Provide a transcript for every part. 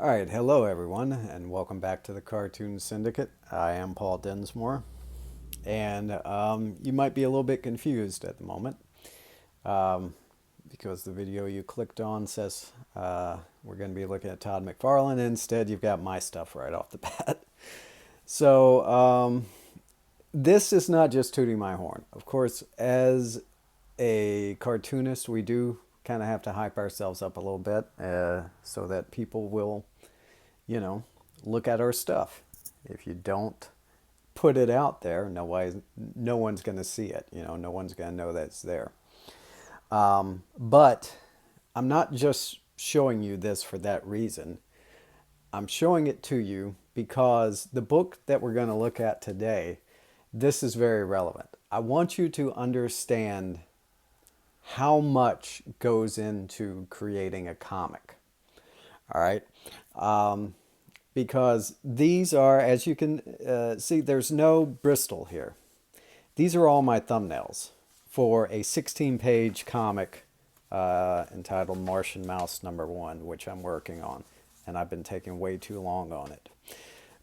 All right, hello everyone, and welcome back to the Cartoon Syndicate. I am Paul Densmore, and you might be a little bit confused at the moment um, because the video you clicked on says we're going to be looking at Todd McFarlane. Instead, you've got my stuff right off the bat. So this is not just tooting my horn. Of course, as a cartoonist, we do kind of have to hype ourselves up a little bit so that people will look at our stuff. If you don't put it out there, no one's going to see it. No one's going to know that it's there. But I'm not just showing you this for that reason. I'm showing it to you because the book that we're going to look at today, this is very relevant. I want you to understand how much goes into creating a comic. All right. Because these are, as you can see, there's no Bristol here. These are all my thumbnails for a 16-page comic entitled Martian Mouse #1, which I'm working on, and I've been taking way too long on it.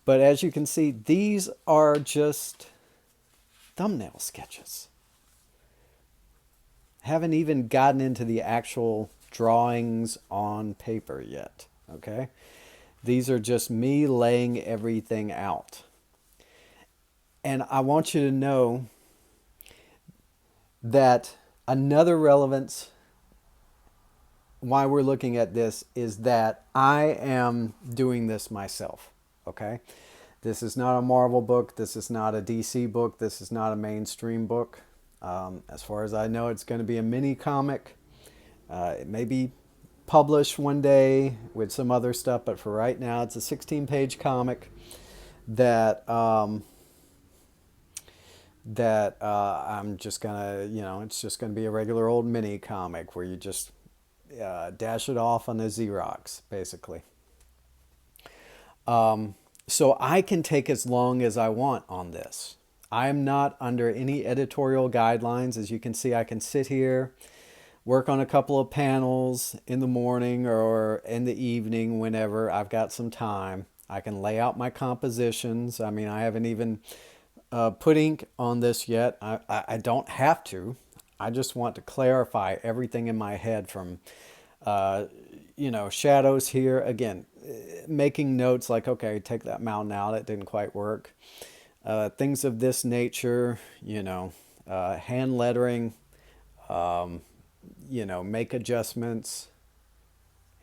But as you can see, these are just thumbnail sketches. Haven't even gotten into the actual drawings on paper yet, okay? These are just me laying everything out. And I want you to know that another relevance why we're looking at this is that I am doing this myself, okay? This is not a Marvel book. This is not a DC book. This is not a mainstream book. As far as I know, it's going to be a mini comic. It may be published one day with some other stuff, but for right now, it's a 16-page comic that I'm just gonna, it's just gonna be a regular old mini comic where you just dash it off on the Xerox, basically. So I can take as long as I want on this. I'm not under any editorial guidelines. As you can see, I can sit here, work on a couple of panels in the morning or in the evening whenever I've got some time. I can lay out my compositions. I mean, I haven't even put ink on this yet. I don't have to. I just want to clarify everything in my head from, shadows here. Again, making notes like, okay, take that mountain out. It didn't quite work. Things of this nature, hand lettering, make adjustments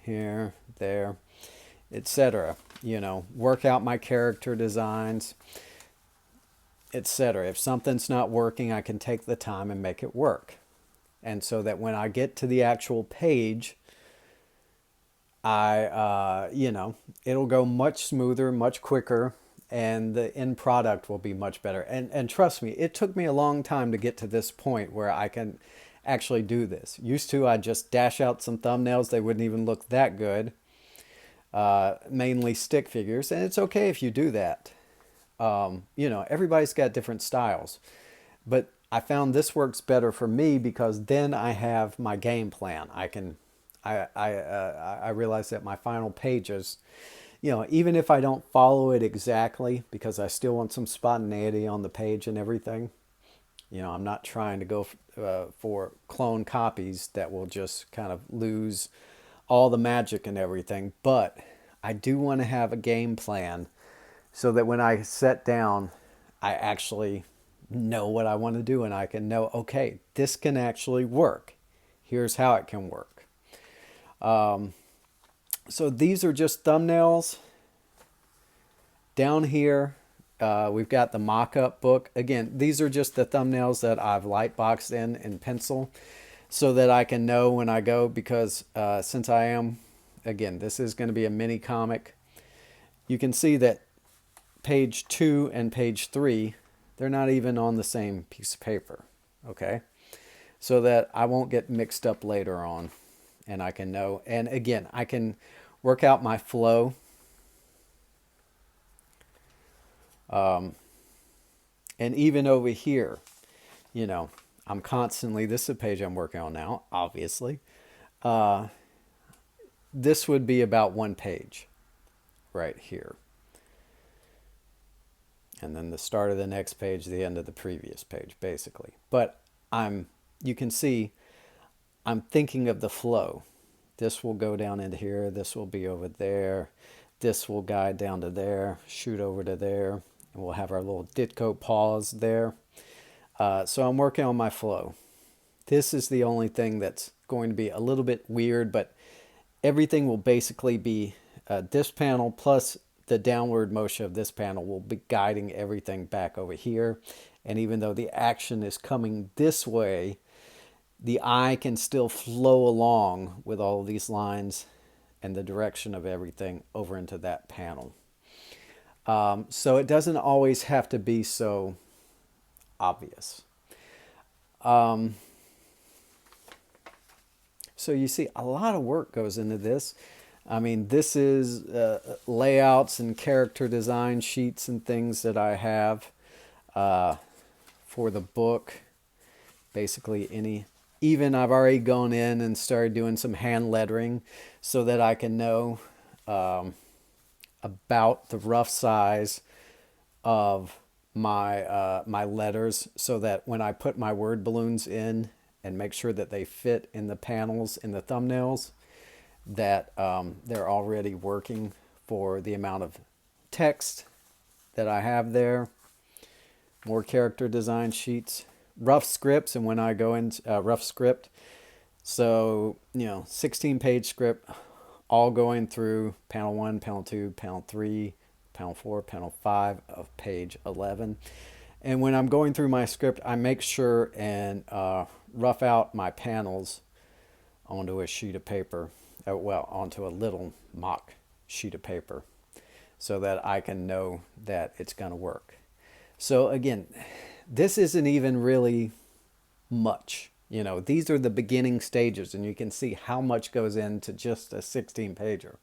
here, there, etc. Work out my character designs, etc. If something's not working, I can take the time and make it work. And so that when I get to the actual page, it'll go much smoother, much quicker, and the end product will be much better. And trust me, it took me a long time to get to this point where I can actually do this. Used to, I'd just dash out some thumbnails. They wouldn't even look that good. Mainly stick figures. And it's okay if you do that. Everybody's got different styles. But I found this works better for me because then I have my game plan. I realize that my final pages, even if I don't follow it exactly, because I still want some spontaneity on the page and everything, I'm not trying to go for clone copies that will just kind of lose all the magic and everything. But I do want to have a game plan so that when I sit down, I actually know what I want to do and I can know, okay, this can actually work. Here's how it can work. So these are just thumbnails. Down here, we've got the mock-up book. Again, these are just the thumbnails that I've lightboxed in pencil so that I can know when I go, because since I am, again, this is going to be a mini comic. You can see that page 2 and page 3, they're not even on the same piece of paper, okay? So that I won't get mixed up later on and I can know. And again, I can work out my flow. And even over here, I'm constantly, this is a page I'm working on now, obviously. This would be about one page. right here. And then the start of the next page, the end of the previous page, basically. But you can see, I'm thinking of the flow. This will go down into here. This will be over there. This will guide down to there, shoot over to there. And we'll have our little Ditko pause there. So I'm working on my flow. This is the only thing that's going to be a little bit weird, but everything will basically be this panel plus the downward motion of this panel will be guiding everything back over here. And even though the action is coming this way, the eye can still flow along with all of these lines and the direction of everything over into that panel. So it doesn't always have to be so obvious. So you see, a lot of work goes into this. I mean, this is layouts and character design sheets and things that I have for the book. Basically, even I've already gone in and started doing some hand lettering so that I can know about the rough size of my letters, so that when I put my word balloons in and make sure that they fit in the panels in the thumbnails, that they're already working for the amount of text that I have there. More character design sheets, rough scripts, and when I go into rough script, so 16-page script, all going through panel 1, panel 2, panel 3, panel 4, panel 5 of page 11. And when I'm going through my script, I make sure and rough out my panels onto a sheet of paper. Onto a little mock sheet of paper, so that I can know that it's going to work. So again, this isn't even really much. These are the beginning stages, and you can see how much goes into just a 16-pager.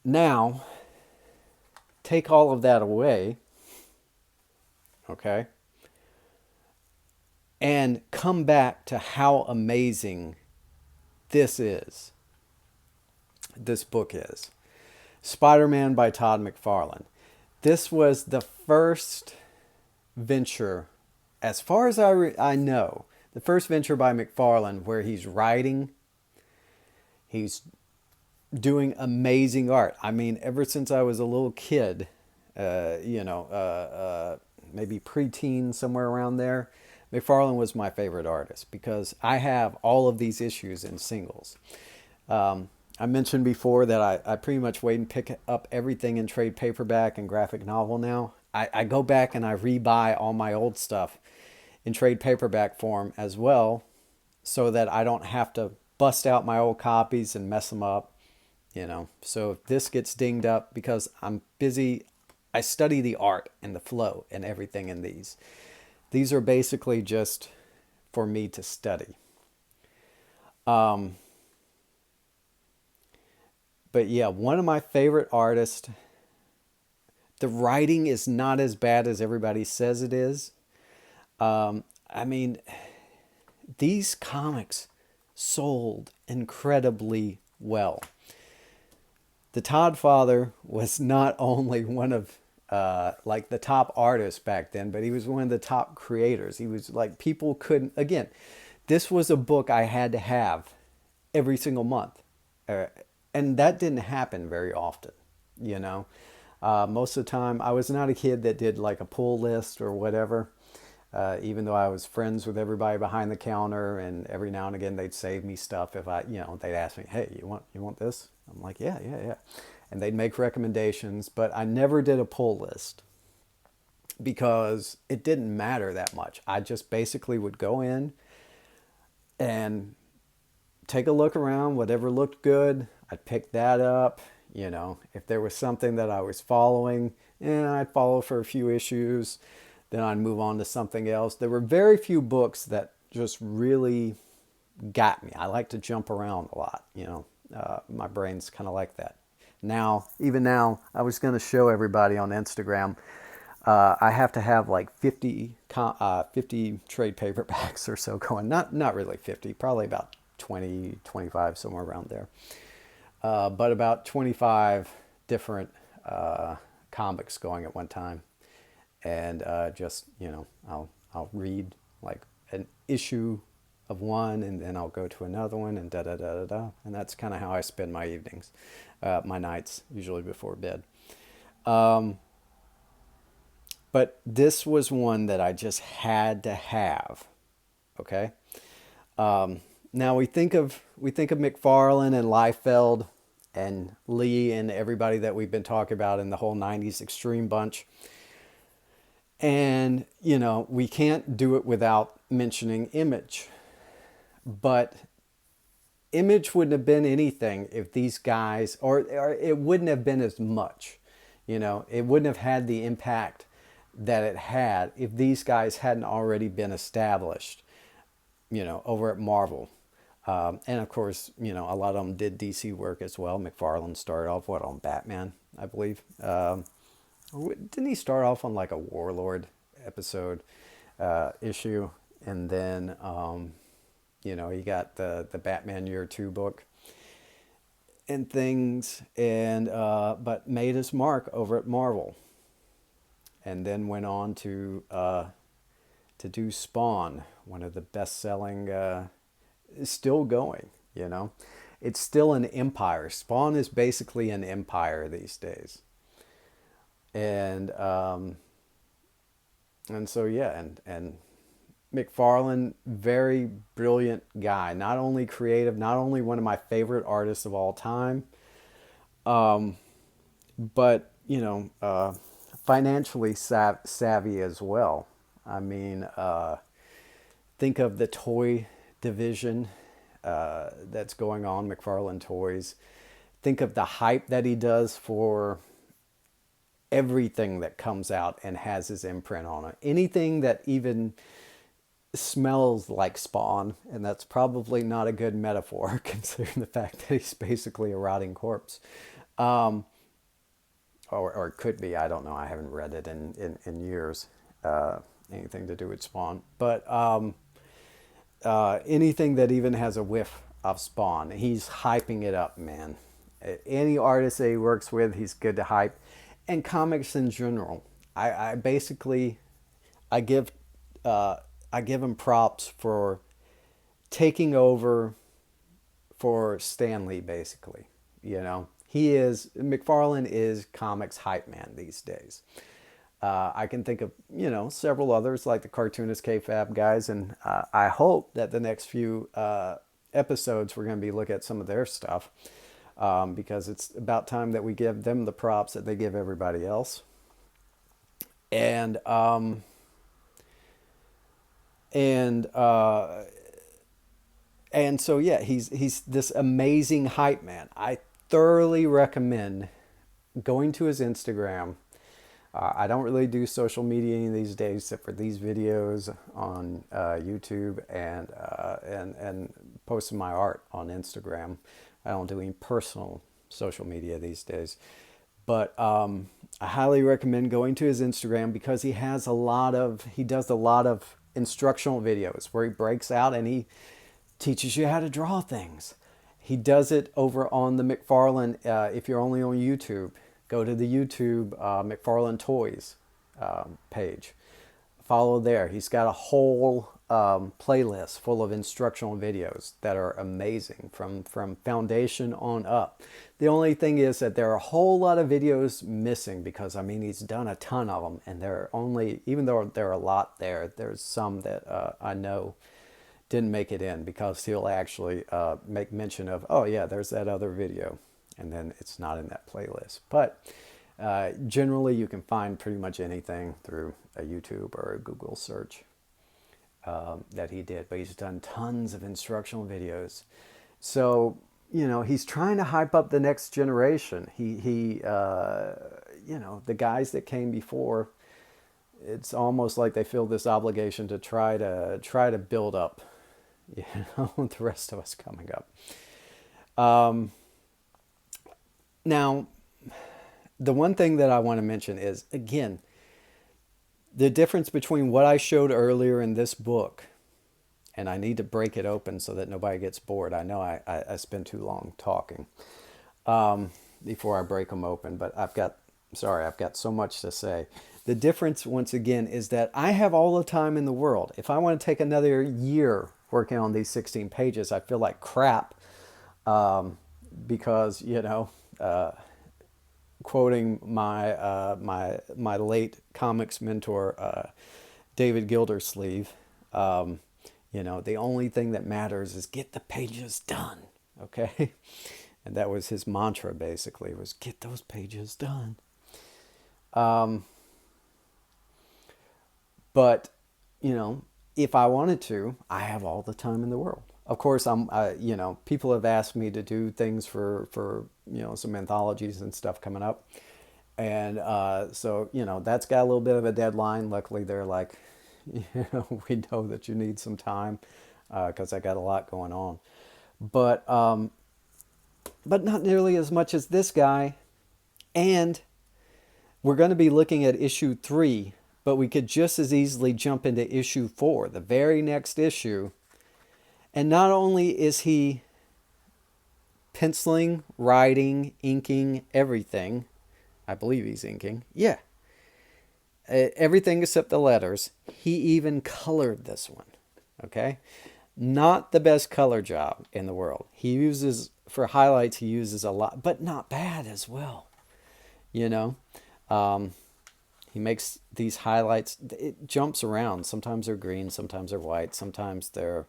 Now, take all of that away, okay, and come back to how amazing this book is. Spider-Man by Todd McFarlane. This was the first venture, as far as I know, the first venture by McFarlane where he's writing, he's doing amazing art. I mean, ever since I was a little kid, maybe preteen, somewhere around there, McFarlane was my favorite artist because I have all of these issues in singles. I mentioned before that I pretty much wait and pick up everything in trade paperback and graphic novel now. I go back and I rebuy all my old stuff in trade paperback form as well, so that I don't have to bust out my old copies and mess them up. So if this gets dinged up, because I'm busy, I study the art and the flow and everything in these. These are basically just for me to study. But yeah, one of my favorite artists. The writing is not as bad as everybody says it is. I mean, these comics sold incredibly well. The Todd father was not only one of the top artists back then, but he was one of the top creators. He was like, people couldn't, again, this was a book I had to have every single month. And that didn't happen very often, Most of the time, I was not a kid that did like a pull list or whatever, even though I was friends with everybody behind the counter, and every now and again they'd save me stuff if they'd ask me, hey, you want this? I'm like, yeah. And they'd make recommendations, but I never did a pull list because it didn't matter that much. I just basically would go in and take a look around, whatever looked good, I'd pick that up. If there was something that I was following, I'd follow for a few issues, then I'd move on to something else. There were very few books that just really got me. I like to jump around a lot, my brain's kind of like that. Even now, I was going to show everybody on Instagram, I have to have like 50 trade paperbacks or so going. Not really 50, probably about 20, 25, somewhere around there. but about 25 different uh, comics going at one time. And just, I'll read like an issue of one, and then I'll go to another one, and da da da da da. And that's kind of how I spend my evenings, my nights, usually before bed. Um, but this was one that I just had to have. Okay. Now we think of McFarlane and Liefeld and Lee and everybody that we've been talking about in the whole 90's extreme bunch. And, we can't do it without mentioning Image. But Image wouldn't have been anything if these guys, or it wouldn't have been as much. It wouldn't have had the impact that it had if these guys hadn't already been established, over at Marvel. And of course, a lot of them did DC work as well. McFarlane started off, on Batman, I believe. Didn't he start off on like a Warlord episode issue? And then, he got the Batman Year 2 book and things, and but made his mark over at Marvel. And then went on to do Spawn, one of the best-selling, still going, It's still an empire. Spawn is basically an empire these days. And so yeah, and McFarlane, very brilliant guy. Not only creative, not only one of my favorite artists of all time, but financially savvy as well. I mean, think of the toy division that's going on, McFarlane Toys. Think of the hype that he does for everything that comes out and has his imprint on it. Anything that even smells like Spawn, and that's probably not a good metaphor considering the fact that he's basically a rotting corpse. Or it could be, I don't know. I haven't read it in years, anything to do with Spawn. But anything that even has a whiff of Spawn, he's hyping it up, man. Any artist that he works with, he's good to hype. And comics in general. I basically, I give him props for taking over for Stan Lee, basically. McFarlane is comics hype man these days. I can think of, several others like the Cartoonist K-Fab guys, and I hope that the next few episodes we're going to be looking at some of their stuff, because it's about time that we give them the props that they give everybody else. And so yeah, he's this amazing hype man. I thoroughly recommend going to his Instagram. I don't really do social media these days except for these videos on YouTube and posting my art on Instagram. I don't do any personal social media these days. But I highly recommend going to his Instagram because he does a lot of instructional videos where he breaks out and he teaches you how to draw things. He does it over on the McFarlane, if you're only on YouTube, go to the YouTube McFarlane Toys page. Follow there. He's got a whole playlist full of instructional videos that are amazing from foundation on up. The only thing is that there are a whole lot of videos missing because, he's done a ton of them. And even though there are a lot there's some that I know didn't make it in because he'll actually make mention of, oh yeah, there's that other video. And then it's not in that playlist. But generally you can find pretty much anything through a YouTube or a Google search that he did. But he's done tons of instructional videos. So, he's trying to hype up the next generation. The guys that came before, it's almost like they feel this obligation to try to build up, the rest of us coming up. Now, the one thing that I want to mention is, again, the difference between what I showed earlier in this book, and I need to break it open so that nobody gets bored. I know I spend too long talking. before I break them open. But I've got so much to say. The difference, once again, is that I have all the time in the world. If I want to take another year working on these 16 pages, I feel like crap, because, quoting my late comics mentor, David Gildersleeve, the only thing that matters is get the pages done. Okay, and that was his mantra, basically, was get those pages done. Um, but if I wanted to, I have all the time in the world. Of course, people have asked me to do things for some anthologies and stuff coming up, and so that's got a little bit of a deadline. Luckily, they're like, we know that you need some time, because I got a lot going on, but not nearly as much as this guy. And we're going to be looking at issue 3, but we could just as easily jump into issue 4, the very next issue. And not only is he penciling, writing, inking, everything. I believe he's inking. Yeah. Everything except the letters. He even colored this one. Okay? Not the best color job in the world. He uses, for highlights, he uses a lot, but not bad as well. You know? He makes these highlights, it jumps around. Sometimes they're green, sometimes they're white, sometimes they're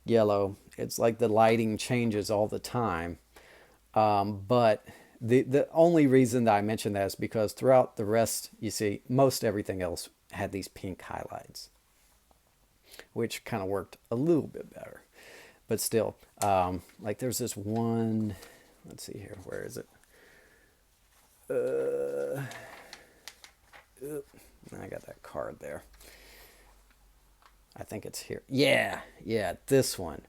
yellow. It's like the lighting changes all the time. But the only reason that I mention that is because throughout the rest, you see, most everything else had these pink highlights, which kind of worked a little bit better. But still, like there's this one, let's see here, where is it? I got that card there. I think it's here. Yeah, this one.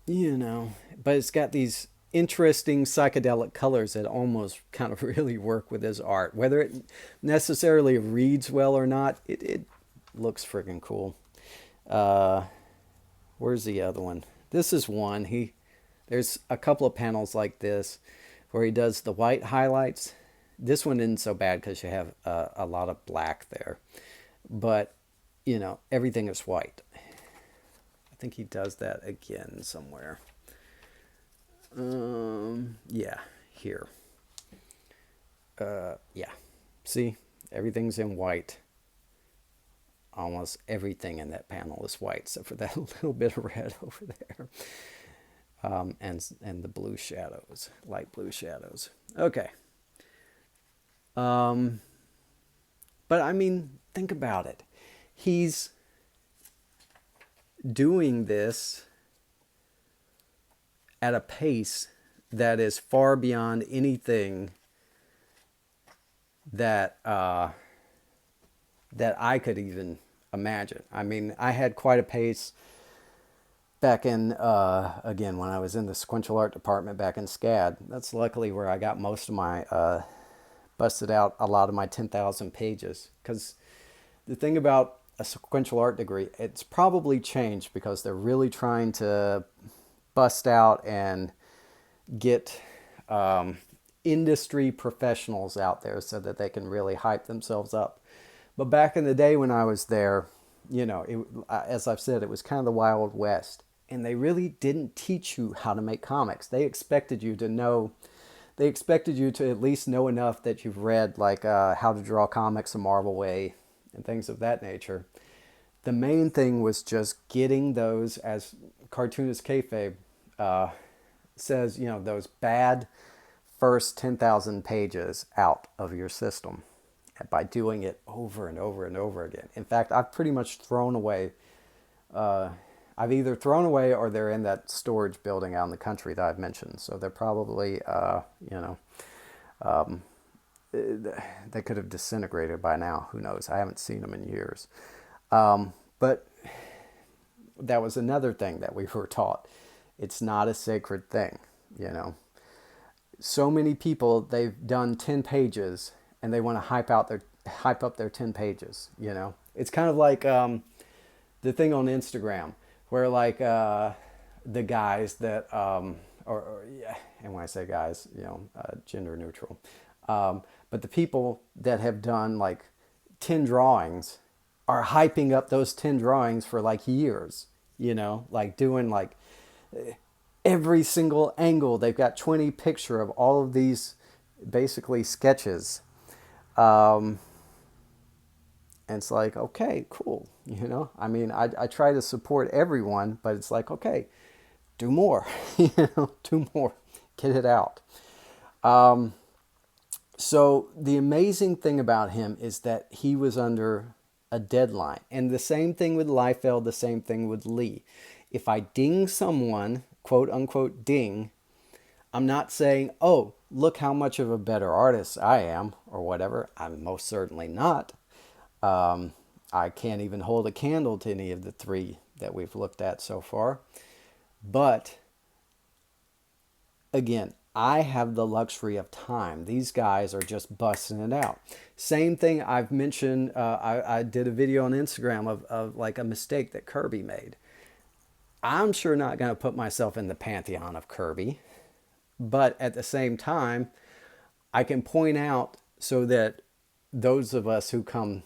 But it's got these interesting psychedelic colors that almost kind of really work with his art. Whether it necessarily reads well or not, it looks freaking cool. Where's the other one? This is one. There's a couple of panels like this where he does the white highlights. This one isn't so bad because you have a lot of black there. But, everything is white. I think he does that again somewhere. Yeah, here. Yeah. See, everything's in white. Almost everything in that panel is white, except for that little bit of red over there. And the blue shadows, light blue shadows. Okay. But I mean, think about it. He's doing this at a pace that is far beyond anything that that I could even imagine. I mean, I had quite a pace back in, again, when I was in the sequential art department back in SCAD. That's luckily where I got most of my, busted out a lot of my 10,000 pages. Because the thing about a sequential art degree, it's probably changed because they're really trying to bust out and get industry professionals out there so that they can really hype themselves up. But back in the day when I was there, as I've said, it was kind of the Wild West. And they really didn't teach you how to make comics. They expected you to at least know enough that you've read, like, How to Draw Comics the Marvel Way and things of that nature. The main thing was just getting those, as cartoonist kayfabe says, those bad first 10,000 pages out of your system by doing it over and over and over again. In fact, I've pretty much thrown away, I've either thrown away or they're in that storage building out in the country that I've mentioned. So they're probably, they could have disintegrated by now. Who knows? I haven't seen them in years. But that was another thing that we were taught. It's not a sacred thing, So many people, they've done 10 pages and they want to hype up their 10 pages, It's kind of like the thing on Instagram where, like, the guys that or yeah, and when I say guys, gender neutral. But the people that have done like 10 drawings are hyping up those 10 drawings for like years, like doing like every single angle. They've got 20 picture of all of these basically sketches. Um, and it's like, okay, cool. I mean, I try to support everyone, but it's like, okay, do more, do more, get it out. Um, so the amazing thing about him is that he was under a deadline. And the same thing with Liefeld, the same thing with Lee. If I ding someone, quote unquote ding, I'm not saying, oh, look how much of a better artist I am or whatever. I'm most certainly not. Um, I can't even hold a candle to any of the three that we've looked at so far. But again, I have the luxury of time. These guys are just busting it out. Same thing I've mentioned. I did a video on Instagram of like a mistake that Kirby made. I'm sure not going to put myself in the pantheon of Kirby. But at the same time, I can point out so that those of us who come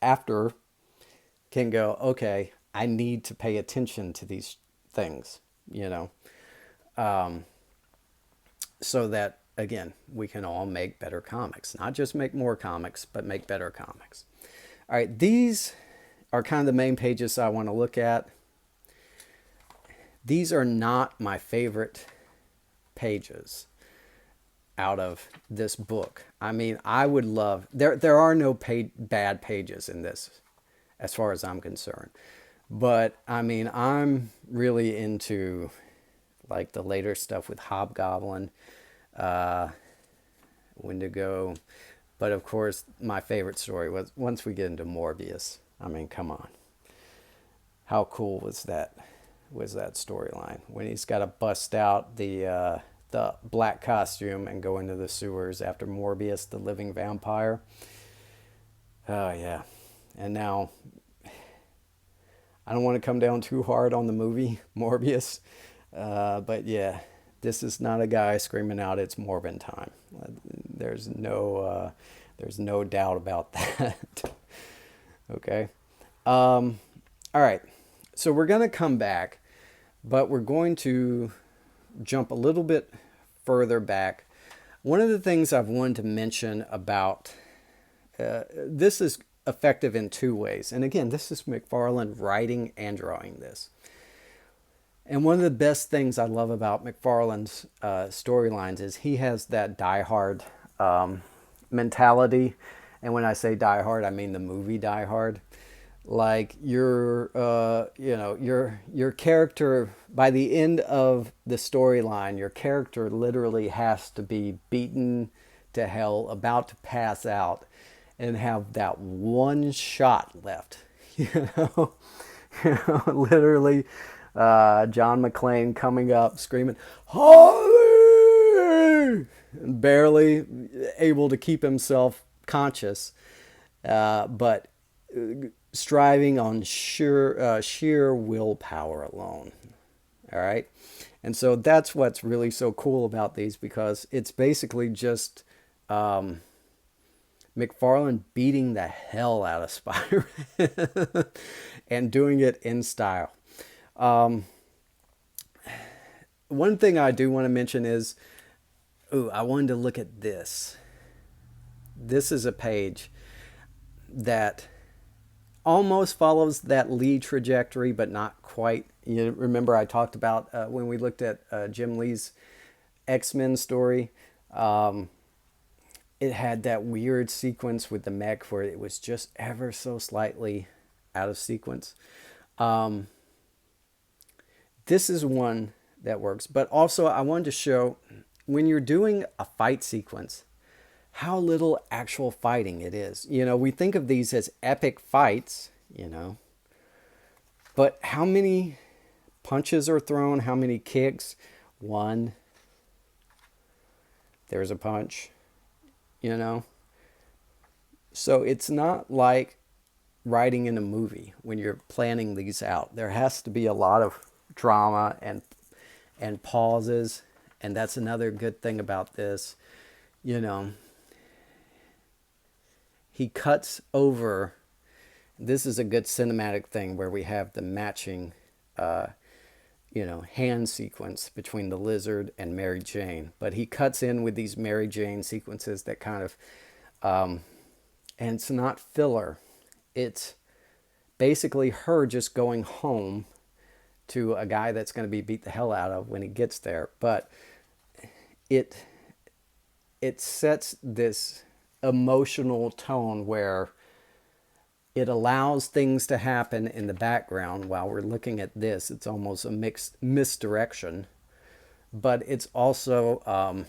after can go, okay, I need to pay attention to these things, so that, again, we can all make better comics. Not just make more comics, but make better comics. All right, these are kind of the main pages I want to look at. These are not my favorite pages out of this book. I mean, I would love, there are no bad pages in this as far as I'm concerned. But I mean, I'm really into like the later stuff with Hobgoblin, Wendigo. But of course, my favorite story was once we get into Morbius. I mean, come on. How cool was that storyline when he's got to bust out the black costume and go into the sewers after Morbius, the living vampire. Oh yeah. And now I don't want to come down too hard on the movie Morbius, but yeah, this is not a guy screaming out it's Morbin time. There's no doubt about that. Okay. All right. So we're going to come back, but we're going to jump a little bit further back. One of the things I've wanted to mention about this is effective in two ways. And again, this is McFarlane writing and drawing this. And one of the best things I love about McFarlane's storylines is he has that Die Hard mentality. And when I say Die Hard, I mean the movie Die Hard. Like your character, by the end of the storyline, your character literally has to be beaten to hell, about to pass out, and have that one shot left. Literally, John McClane coming up screaming, "Holly!" barely able to keep himself conscious, but striving on sheer willpower alone. All right. And so that's what's really so cool about these, because it's basically just McFarlane beating the hell out of Spider-Man and doing it in style. One thing I do want to mention is, I wanted to look at this. This is a page that almost follows that Lee trajectory, but not quite. You remember I talked about when we looked at Jim Lee's X-Men story. It had that weird sequence with the mech where it was just ever so slightly out of sequence. This is one that works. But also I wanted to show, when you're doing a fight sequence, how little actual fighting it is. We think of these as epic fights, but how many punches are thrown? How many kicks? One. There's a punch, So it's not like writing in a movie when you're planning these out. There has to be a lot of drama and pauses. And that's another good thing about this. You know, he cuts over. This is a good cinematic thing where we have the matching, hand sequence between the lizard and Mary Jane. But he cuts in with these Mary Jane sequences that kind of, and it's not filler. It's basically her just going home to a guy that's going to be beat the hell out of when he gets there. But it sets this emotional tone where it allows things to happen in the background while we're looking at this. It's almost a mixed misdirection, but it's also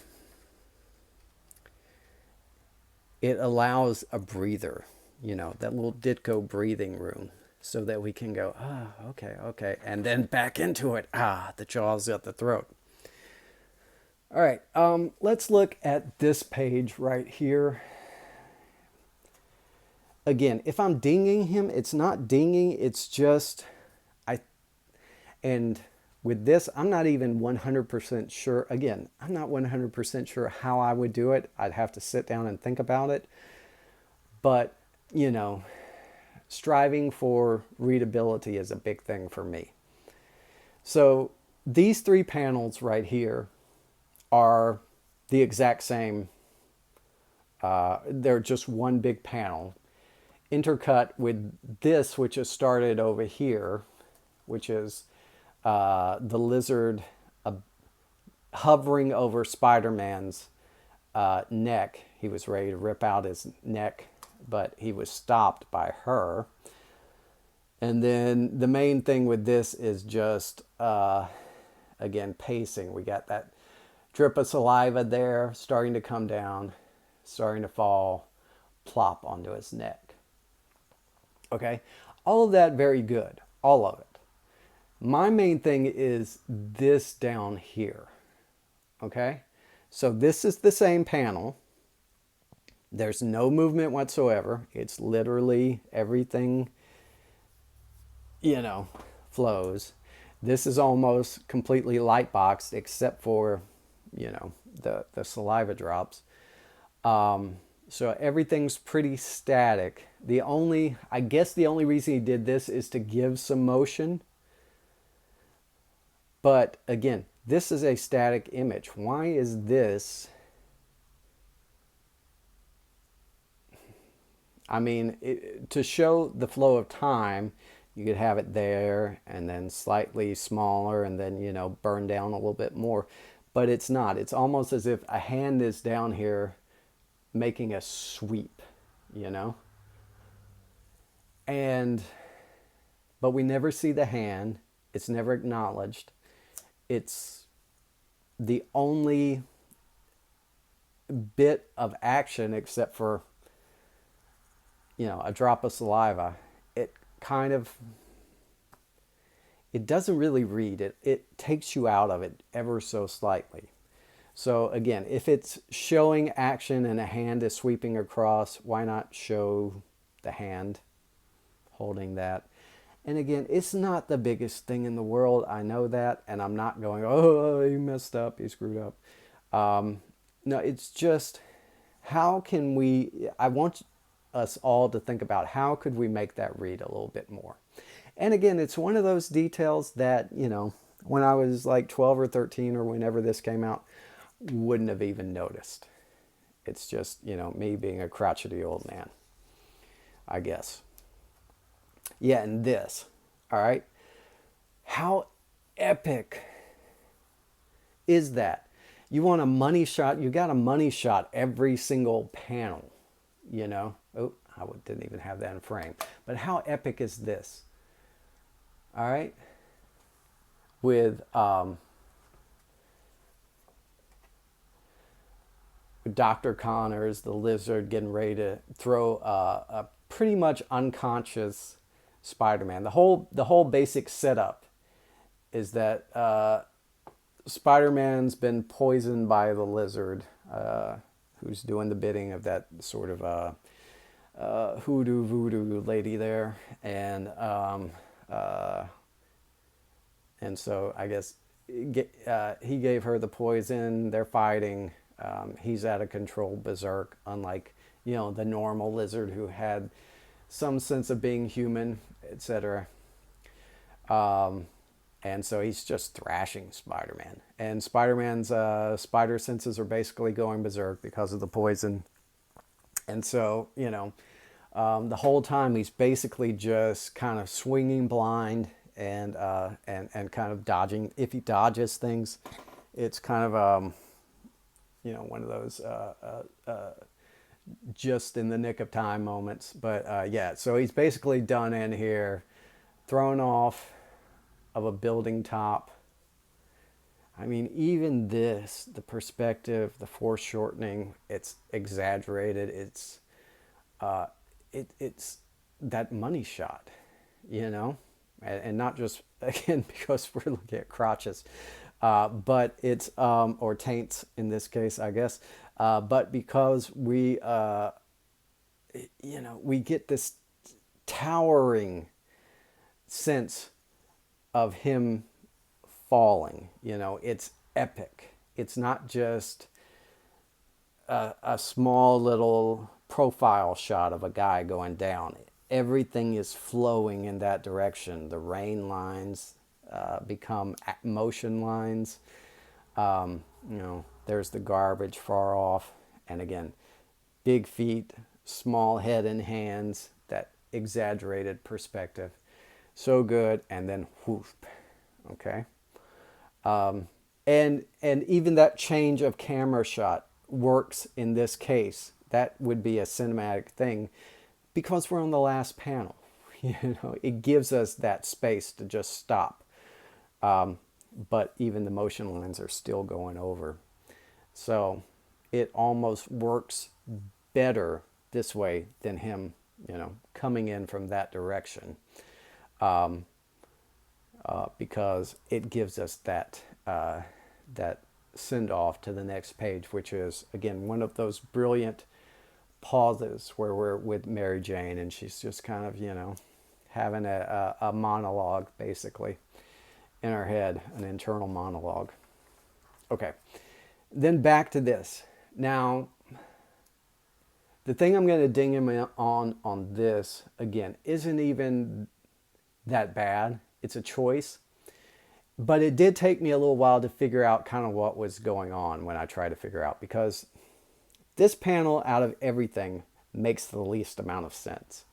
it allows a breather, that little Ditko breathing room, so that we can go, okay, and then back into it. The jaws at the throat. All right, let's look at this page right here. Again, if I'm dinging him, it's not dinging, it's just, and with this, I'm not even 100% sure. Again, I'm not 100% sure how I would do it. I'd have to sit down and think about it. But, striving for readability is a big thing for me. So these 3 panels right here are the exact same. They're just one big panel, intercut with this, which is started over here, which is the lizard hovering over Spider-Man's neck. He was ready to rip out his neck, but he was stopped by her. And then the main thing with this is just, again, pacing. We got that drip of saliva there, starting to come down, starting to fall, plop onto his neck. Okay, all of that very good, all of it. My main thing is this down here. Okay, so this is the same panel. There's no movement whatsoever. It's literally everything, flows. This is almost completely light boxed except for, the saliva drops. So everything's pretty static. I guess the only reason he did this is to give some motion. But again, this is a static image. Why is this? I mean, to show the flow of time, you could have it there and then slightly smaller and then, burn down a little bit more. But it's not. It's almost as if a hand is down here making a sweep, but we never see the hand. It's never acknowledged. It's the only bit of action, except for, a drop of saliva. It doesn't really read it. It takes you out of it ever so slightly. So again, if it's showing action and a hand is sweeping across, why not show the hand holding that? And again, it's not the biggest thing in the world. I know that. And I'm not going, oh, you messed up, you screwed up. No, it's just, how can I want us all to think about how could we make that read a little bit more. And again, it's one of those details that, when I was like 12 or 13 or whenever this came out, wouldn't have even noticed. It's just, me being a crotchety old man, I guess. Yeah, and this, all right? How epic is that? You want a money shot, you got a money shot every single panel, Oh, I didn't even have that in frame. But how epic is this? All right? With Dr. Connors, the lizard, getting ready to throw a pretty much unconscious Spider-Man. The whole basic setup is that Spider-Man's been poisoned by the lizard, who's doing the bidding of that sort of hoodoo voodoo lady there, and so I guess he gave her the poison. They're fighting. He's out of control, berserk, unlike, the normal lizard who had some sense of being human, etc. And so he's just thrashing Spider-Man. And Spider-Man's spider senses are basically going berserk because of the poison. And so, the whole time he's basically just kind of swinging blind and kind of dodging. If he dodges things, it's kind of one of those just in the nick of time moments. But yeah, so he's basically done in here, thrown off of a building top. I mean, even this, the perspective, the foreshortening, it's exaggerated. It's that money shot, and not just, again, because we're looking at crotches, but it's, or taints in this case, I guess, but because we get this towering sense of him falling. It's epic. It's not just a small little profile shot of a guy going down. Everything is flowing in that direction. The rain lines become motion lines. There's the garbage far off. And again, big feet, small head and hands, that exaggerated perspective. So good. And then whoosh. Okay. And even that change of camera shot works in this case. That would be a cinematic thing because we're on the last panel. It gives us that space to just stop. But even the motion lines are still going over. So it almost works better this way than him, coming in from that direction. Because it gives us that send off to the next page, which is, again, one of those brilliant pauses where we're with Mary Jane and she's just kind of, having a monologue, basically, in her head, an internal monologue. Okay, then back to this. Now, the thing I'm going to ding him on this, again, isn't even that bad. It's a choice. But it did take me a little while to figure out kind of what was going on when I tried to figure out, because this panel out of everything makes the least amount of sense.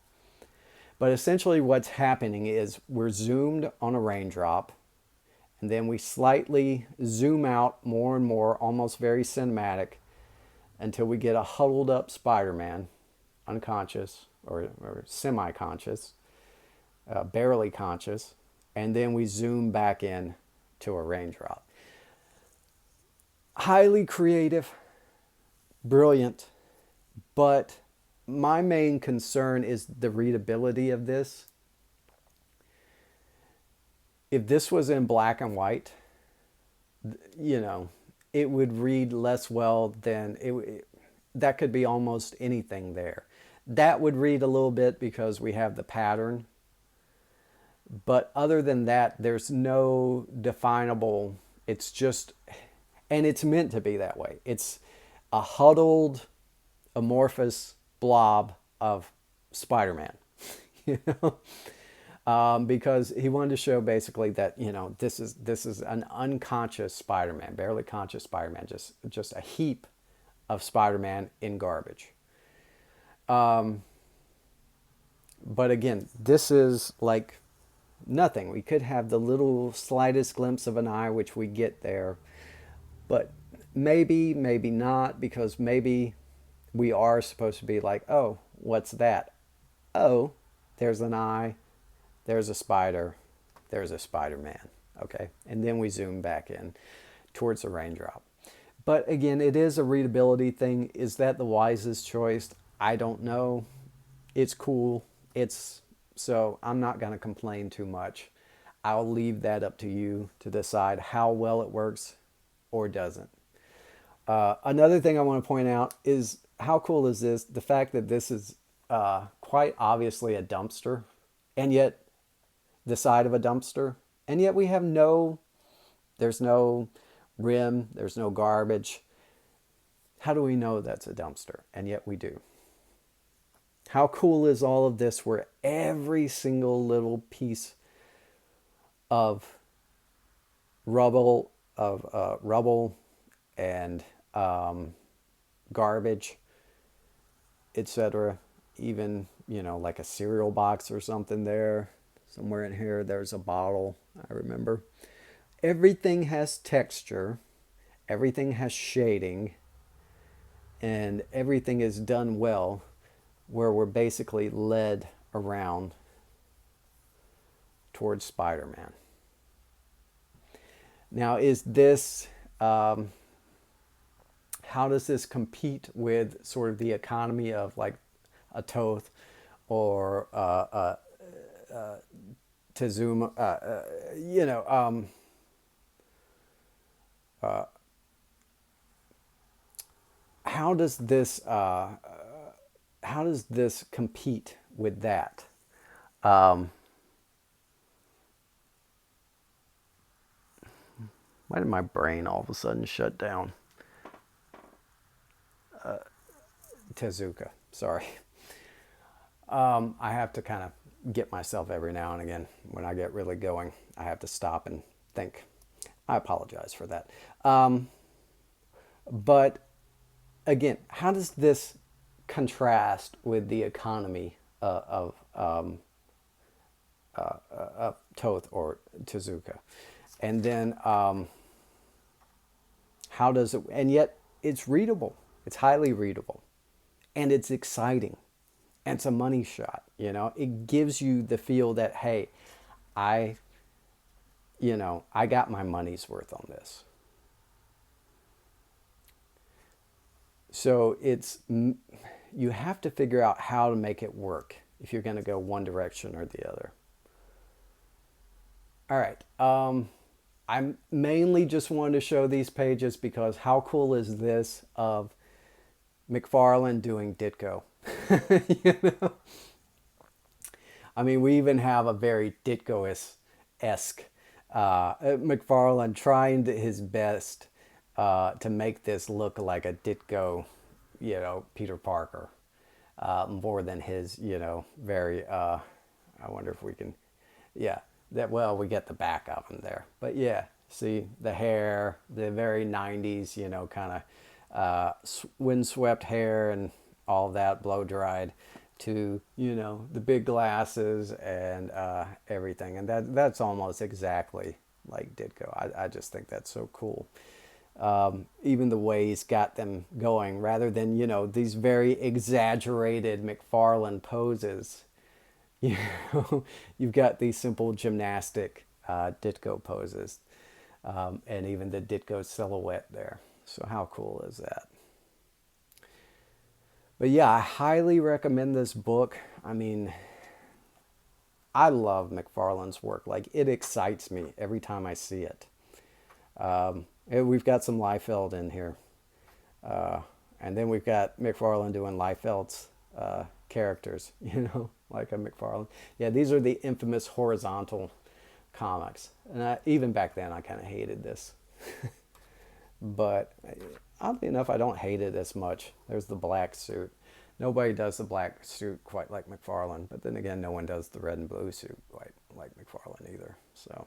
But essentially what's happening is we're zoomed on a raindrop, and then we slightly zoom out more and more, almost very cinematic, until we get a huddled up Spider-Man, unconscious or semi-conscious, barely conscious. And then we zoom back in to a raindrop. Highly creative, brilliant, but my main concern is the readability of this. If this was in black and white, it would read less well than that could be almost anything there. That would read a little bit because we have the pattern. But other than that, there's no definable, it's just, and it's meant to be that way. It's a huddled, amorphous blob of Spider-Man, because he wanted to show basically that, this is an unconscious Spider-Man, barely conscious Spider-Man, just a heap of Spider-Man in garbage. But again, this is like nothing. We could have the little slightest glimpse of an eye, which we get there, but maybe not, because maybe we are supposed to be like, oh, what's that? Oh, there's an eye, there's a spider, there's a Spider-Man. Okay, and then we zoom back in towards the raindrop. But again, it is a readability thing. Is that the wisest choice? I don't know. It's cool. So I'm not going to complain too much. I'll leave that up to you to decide how well it works or doesn't. Another thing I want to point out is, how cool is this? The fact that this is quite obviously a dumpster, and yet the side of a dumpster, and yet we have no There's no rim, there's no garbage. How do we know that's a dumpster? And yet we do. How cool is all of this where every single little piece of rubble and garbage, etc. Even, like a cereal box or something there. Somewhere in here, there's a bottle, I remember. Everything has texture, everything has shading, and everything is done well, where we're basically led around towards Spider-Man. Now, is this, how does this compete with sort of the economy of like a Toth or Tizuma? How does this compete with that? Why did my brain all of a sudden shut down? Tezuka, sorry. I have to kind of get myself every now and again. When I get really going, I have to stop and think. I apologize for that. But again, how does this contrast with the economy of Toth or Tezuka? And then how does it, and yet it's readable. It's highly readable. And it's exciting. And it's a money shot, It gives you the feel that, hey, I got my money's worth on this. So you have to figure out how to make it work if you're going to go one direction or the other. All right. I mainly just wanted to show these pages because how cool is this of McFarlane doing Ditko? I mean, we even have a very Ditko-esque McFarlane trying his best to make this look like a Ditko, Peter Parker, more than his, very, I wonder if we can, yeah, we get the back of him there. But yeah, see the hair, the very 90s, kind of windswept hair and all that, blow dried, to the big glasses and everything, and that's almost exactly like Ditko. I just think that's so cool. Even the way he's got them going, rather than these very exaggerated McFarlane poses, you've got these simple gymnastic Ditko poses, and even the Ditko silhouette there. So how cool is that? But yeah, I highly recommend this book. I mean, I love McFarlane's work. Like, it excites me every time I see it. And we've got some Liefeld in here. And then we've got McFarlane doing Liefeld's characters, like a McFarlane. Yeah, these are the infamous horizontal comics. And even back then, I kind of hated this. But oddly enough, I don't hate it as much. There's the black suit. Nobody does the black suit quite like McFarlane. But then again, no one does the red and blue suit quite like McFarlane either. So,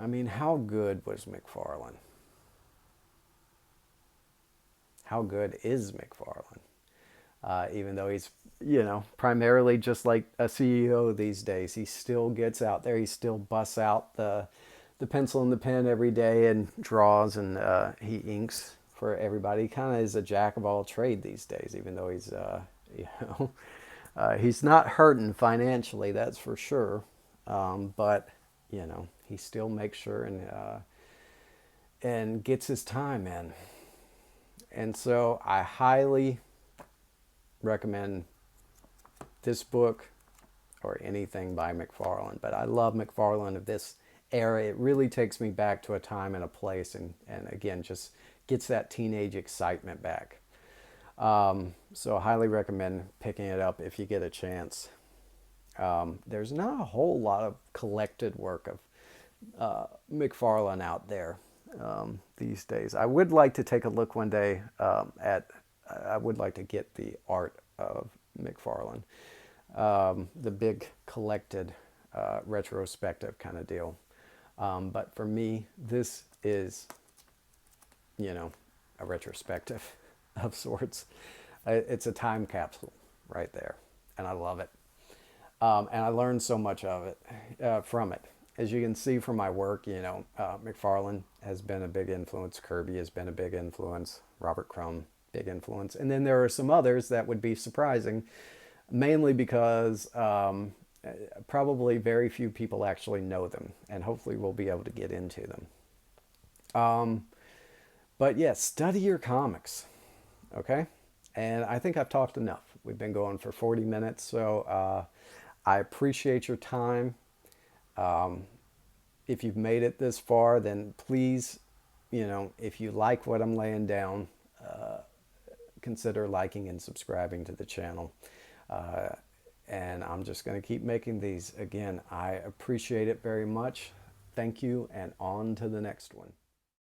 I mean, how good was McFarlane? How good is McFarlane? Even though he's, primarily just like a CEO these days, he still gets out there. He still busts out the pencil and the pen every day and draws, and he inks for everybody. He kind of is a jack of all trade these days, even though he's, he's not hurting financially, that's for sure. But, he still makes sure and gets his time in. And so I highly recommend this book or anything by McFarlane. But I love McFarlane of this era. It really takes me back to a time and a place, and again, just gets that teenage excitement back. So I highly recommend picking it up if you get a chance. There's not a whole lot of collected work of McFarlane out there these days. I would like to take a look one day I would like to get the art of McFarlane, the big collected retrospective kind of deal. But for me, this is, you know, a retrospective of sorts. It's a time capsule right there, and I love it. And I learned so much of it from it. As you can see from my work, McFarlane has been a big influence. Kirby has been a big influence. Robert Crumb, big influence. And then there are some others that would be surprising, mainly because probably very few people actually know them, and hopefully we'll be able to get into them. But yes, study your comics, okay? And I think I've talked enough. We've been going for 40 minutes, so I appreciate your time. If you've made it this far, then please, if you like what I'm laying down, consider liking and subscribing to the channel. And I'm just going to keep making these. Again, I appreciate it very much. Thank you, and on to the next one.